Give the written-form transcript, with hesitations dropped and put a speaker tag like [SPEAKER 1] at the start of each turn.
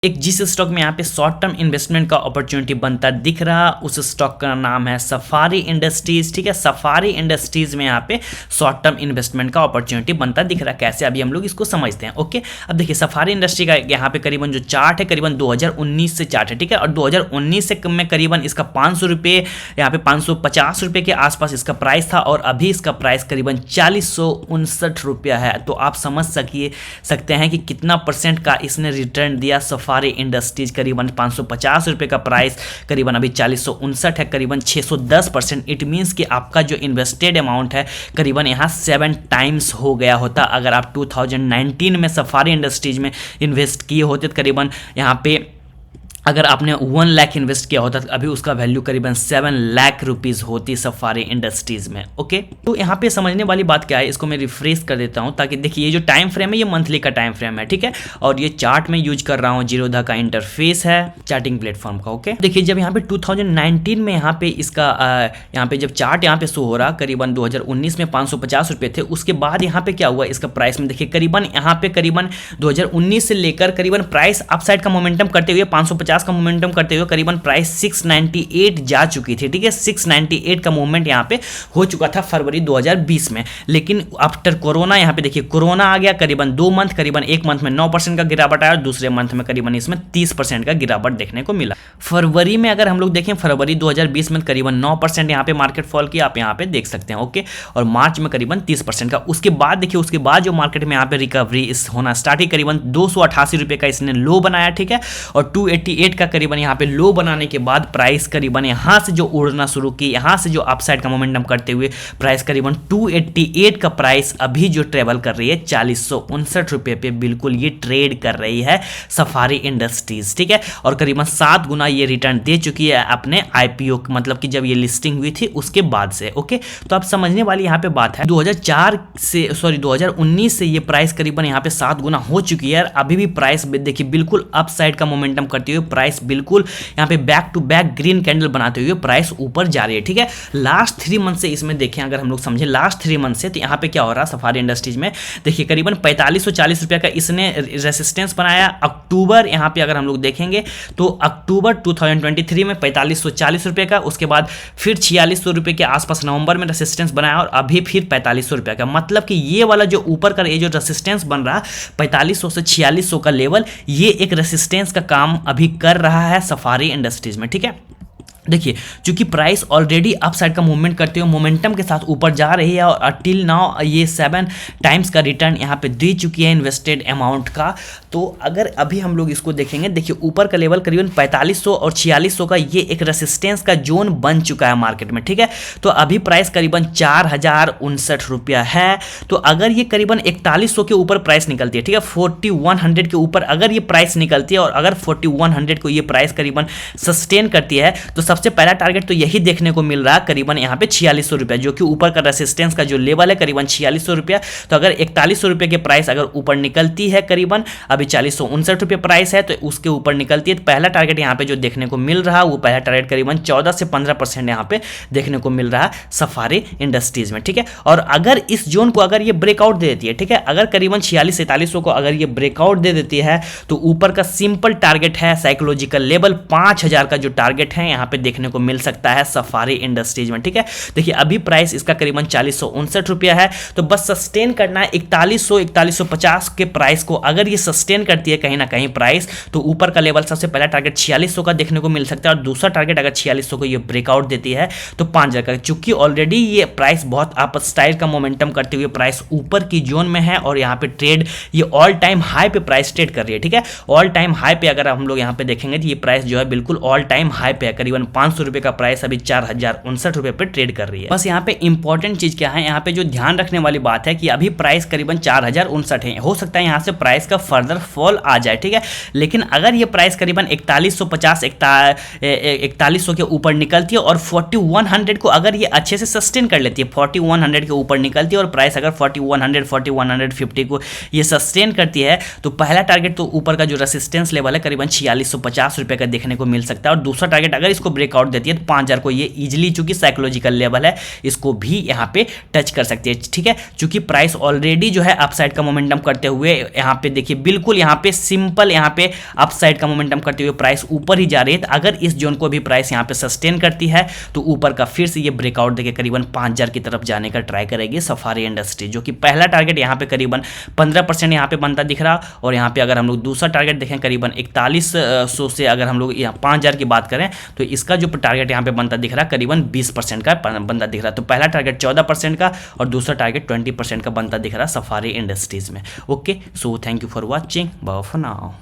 [SPEAKER 1] एक जिस स्टॉक में यहाँ पे शॉर्ट टर्म इन्वेस्टमेंट का अपॉर्चुनिटी बनता दिख रहा, उस स्टॉक का नाम है सफारी इंडस्ट्रीज। ठीक है, सफारी इंडस्ट्रीज में यहाँ पे शॉर्ट टर्म इन्वेस्टमेंट का अपॉर्चुनिटी बनता दिख रहा। कैसे, अभी हम लोग इसको समझते हैं। ओके, अब देखिए सफारी इंडस्ट्री का यहाँ पे करीबन जो चार्ट है करीबन 2019 से चार्ट है। ठीक है, और 2019 से में करीबन इसका 500 रुपये, यहाँ पे 550 रुपये के आसपास इसका प्राइस था, और अभी इसका प्राइस करीबन 4059 रुपया है। तो आप समझ सकते हैं कि कितना परसेंट का इसने रिटर्न दिया। सफारी इंडस्ट्रीज करीबन 550 रुपये का प्राइस, करीबन अभी 4059 है, करीबन 610%। इट मीन्स कि आपका जो इन्वेस्टेड अमाउंट है करीबन यहाँ 7 टाइम्स हो गया होता। अगर आप 2019 में सफारी इंडस्ट्रीज में इन्वेस्ट किए होते तो करीबन यहाँ पे अगर आपने 1 लाख इन्वेस्ट किया होता तो अभी उसका वैल्यू करीबन 7 लाख रुपीस होती सफारी इंडस्ट्रीज में। ओके, तो यहाँ पे समझने वाली बात क्या है, इसको मैं रिफ्रेश कर देता हूँ ताकि देखिए ये जो टाइम फ्रेम है ये मंथली का टाइम फ्रेम है। ठीक है, और ये चार्ट में यूज कर रहा हूँ, जीरोधा का इंटरफेस है चार्टिंग प्लेटफॉर्म का। ओके, देखिए जब यहाँ पे 2019 में यहाँ पे इसका यहाँ पे जब चार्ट यहाँ पे शो हो रहा, करीबन 2019 में 550 रुपये थे। उसके बाद यहाँ पे क्या हुआ इसका प्राइस में, देखिए करीबन यहाँ पे करीबन 2019 से लेकर करीबन प्राइस अपसाइड का मोमेंटम करते हुए 550 का मोमेंटम करते हुए करीबन प्राइस 698 जा चुकी थी। ठीक है, 698 का मूवमेंट यहाँ पे हो चुका था फरवरी 2020 में। लेकिन आफ्टर कोरोना यहाँ पे देखिए कोरोना आ गया, करीबन 2 मंथ, करीबन एक मंथ में 9% का गिरावट आया और दूसरे मंथ में करीबन इसमें 30% का गिरावट देखने को मिला। फरवरी में अगर हम लोग देखें, फरवरी 2020 में करीबन 9% यहाँ पे मार्केट फॉल किया, आप यहाँ पे देख सकते हैं। ओके, और मार्च में करीबन 30% का। उसके बाद देखिए, उसके बाद जो मार्केट में यहाँ पे रिकवरी होना स्टार्ट हुई, करीबन 288 रुपये का इसने लो बनाया। ठीक है, और 288 का करीबन यहाँ पे लो बनाने के बाद प्राइस करीबन यहाँ से जो उड़ना शुरू की, यहाँ से जो अपसाइड का मोमेंटम करते हुए प्राइस करीबन 288 का प्राइस अभी जो ट्रेवल कर रही है 4059 रुपये पे बिल्कुल ये ट्रेड कर रही है सफारी इंडस्ट्रीज। ठीक है, और करीबन 7 गुना ये रिटर्न दे चुकी है अपने आईपीओ, मतलब कि जब ये लिस्टिंग हुई थी उसके बाद से। ओके, तो आप समझने वाली यहाँ पे बात है, 2019 से ये प्राइस करीबन यहाँ पे 7 गुना हो चुकी है। अभी भी प्राइस देखिए बिल्कुल अपसाइड का मोमेंटम करते हुए प्राइस बिल्कुल यहाँ पे back to back green candle बनाते हुए प्राइस ऊपर जा रही है। ठीक है, लास्ट 3 मंथ से इसमें देखें, अगर हम लोग समझे लास्ट 3 मंथ से, तो यहाँ पे क्या हो रहा है सफारी इंडस्ट्रीज में, देखिए करीबन 4540 रुपये का इसने रेसिस्टेंस बनाया। अक्टूबर यहाँ पे अगर हम लोग देखेंगे तो अक्टूबर 2023 में 4540 रुपये का, उसके बाद फिर 4600 रुपये के आसपास नवंबर में रेसिस्टेंस बनाया और अभी फिर 4500 रुपये का। मतलब कि ये वाला जो ऊपर का ये जो रेसिस्टेंस बन रहा 4500 से 4600 का लेवल, ये एक रेसिस्टेंस का काम अभी कर रहा है सफारी इंडस्ट्रीज में। ठीक है, देखिए चूंकि प्राइस ऑलरेडी अपसाइड का मूवमेंट करते हुए मोमेंटम के साथ ऊपर जा रही है और टिल नाउ ये 7 टाइम्स का रिटर्न यहाँ पे दे चुकी है इन्वेस्टेड अमाउंट का। तो अगर अभी हम लोग इसको देखेंगे, देखिए ऊपर का लेवल करीबन 4500 और 4600 का ये एक रेसिस्टेंस का जोन बन चुका है मार्केट में। ठीक है, तो अभी प्राइस करीबन 4059 रुपया है। तो अगर ये करीबन 4100 के ऊपर प्राइस निकलती है, ठीक है, 4100 के ऊपर अगर ये प्राइस निकलती है और अगर 4100 को ये प्राइस करीबन सस्टेन करती है, तो सबसे पहला टारगेट तो यही देखने को मिल रहा है करीबन यहाँ पे 4600 रुपया, जो कि ऊपर का रेसिस्टेंस का जो लेवल है करीबन 4600 रुपया। तो अगर 4100 रुपये के प्राइस अगर ऊपर निकलती है, करीबन अभी 4059 रुपये प्राइस है, तो उसके ऊपर निकलती है, तो पहला टारगेट यहाँ पे जो देखने को मिल रहा है वो पहला टारगेट करीबन 14 से 15% यहाँ पे देखने को मिल रहा है सफारी इंडस्ट्रीज में। ठीक है, और अगर इस जोन को अगर ये ब्रेकआउट दे देती है, ठीक है, अगर करीबन 46-4700 को अगर ये ब्रेकआउट दे देती है, तो ऊपर का सिंपल टारगेट है साइकोलॉजिकल लेवल 5000 का जो टारगेट है यहाँ पे देखने को मिल सकता है सफारी इंडस्ट्रीज में। ठीक है, देखिए अभी प्राइस इसका करीबन 4059 रुपया है, तो बस सस्टेन करना है 4150 के प्राइस को। अगर ये सस्टेन करती है कहीं ना कहीं प्राइस, तो ऊपर का लेवल सबसे पहला टारगेट 4600 का देखने को मिल सकता है और दूसरा टारगेट अगर 4600 को ये ब्रेकआउट देती है तो 5000 का। चूंकि ऑलरेडी ये प्राइस बहुत अपसाइड का मोमेंटम करते हुए प्राइस ऊपर की जोन में है और यहाँ पे ट्रेड ये ऑल टाइम हाई पे प्राइस ट्रेड कर रही है। ठीक है, ऑल टाइम हाई पे अगर हम लोग यहाँ पे देखेंगे तो ये प्राइस जो है बिल्कुल ऑल टाइम हाई पे है, करीबन 500 रुपये का प्राइस अभी 4059 रुपये पे ट्रेड कर रही है। बस यहाँ पे इंपॉर्टेंट चीज क्या है, यहाँ पे जो ध्यान रखने वाली बात है कि अभी प्राइस करीबन 4059 है, हो सकता है यहाँ से प्राइस का फर्दर फॉल आ जाए। ठीक है, लेकिन अगर ये प्राइस करीबन 4150-4100 के ऊपर निकलती है और 4100 को अगर ये अच्छे से सस्टेन कर लेती है, 4100 के ऊपर निकलती है और प्राइस अगर 4100-4150 को ये सस्टेन करती है, तो पहला टारगेट तो ऊपर का जो रेसिस्टेंस लेवल है करीबन 4650 रुपये का देखने को मिल सकता है और दूसरा टारगेट अगर इसको ब्रेकआउट देती है तो 5000 को ये इजीली, चूंकि साइकोलॉजिकल लेवल है, इसको भी यहाँ पे टच कर सकती है। ठीक है, चूंकि प्राइस ऑलरेडी जो है अपसाइड का मोमेंटम करते हुए यहाँ पे देखिए बिल्कुल बिल्कुल यहाँ पे सिंपल यहाँ पे अपसाइड का मोमेंटम करते हुए प्राइस ऊपर ही जा रही है। तो अगर इस जोन को भी प्राइस यहाँ पे सस्टेन करती है तो ऊपर का फिर से ये ब्रेकआउट देके करीबन 5000 की तरफ जाने का ट्राई करेगी सफारी इंडस्ट्री, जो कि पहला टारगेट यहाँ पे करीबन 15% यहाँ पे बनता दिख रहा। और यहाँ पे अगर हम लोग दूसरा टारगेट देखें करीबन 4100 से अगर हम लोग यहाँ 5000 की बात करें तो इसका जो टारगेट यहाँ पे बनता दिख रहा करीबन 20% का बनता दिख रहा। तो पहला टारगेट 14% का और दूसरा टारगेट 20% का बनता दिख रहा सफारी इंडस्ट्रीज में। Okay, so thank you for watching, bye for now.